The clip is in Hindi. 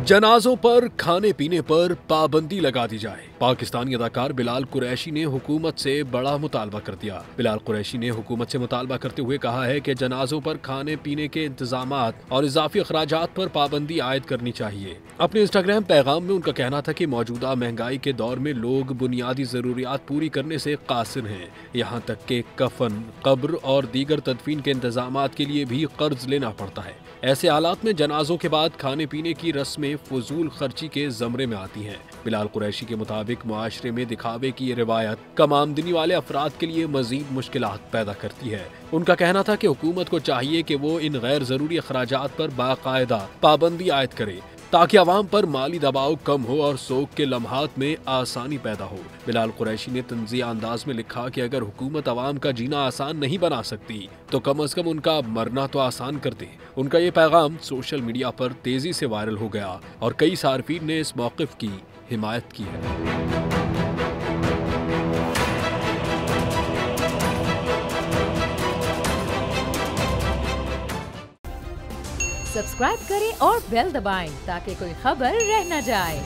जनाजों पर खाने पीने पर पाबंदी लगा दी जाए। पाकिस्तानी अदाकार बिलाल कुरैशी ने हुकूमत से बड़ा मुतालबा कर दिया। बिलाल कुरैशी ने हुकूमत से मुतालबा करते हुए कहा है कि जनाजों पर खाने पीने के इंतजामात और इजाफी अखराजात पर पाबंदी आयद करनी चाहिए। अपने इंस्टाग्राम पैगाम में उनका कहना था कि मौजूदा महंगाई के दौर में लोग बुनियादी जरूरियात पूरी करने से कासिर हैं। यहाँ तक के कफन, कब्र और दीगर तदफीन के इंतजामात के लिए भी कर्ज लेना पड़ता है। ऐसे हालात में जनाजों के बाद खाने पीने की रस्में फजूल खर्ची के जमरे में आती हैं। बिलाल कुरैशी के मुताबिक मुआशरे में दिखावे की ये रिवायत कम आमदनी वाले अफराद के लिए मजीद मुश्किलात पैदा करती है। उनका कहना था कि हुकूमत को चाहिए कि वो इन गैर जरूरी अखराजात पर बाकायदा पाबंदी आयद करे ताकि आवाम पर माली दबाव कम हो और सोग के लम्हात में आसानी पैदा हो। बिलाल कुरैशी ने तंज़िया अंदाज में लिखा कि अगर हुकूमत आवाम का जीना आसान नहीं बना सकती तो कम अज कम उनका मरना तो आसान कर दे। उनका ये पैगाम सोशल मीडिया पर तेजी से वायरल हो गया और कई सार्फिन ने इस मौक़िफ़ की हिमायत की है। सब्सक्राइब करें और बेल दबाएं ताकि कोई खबर रह न जाए।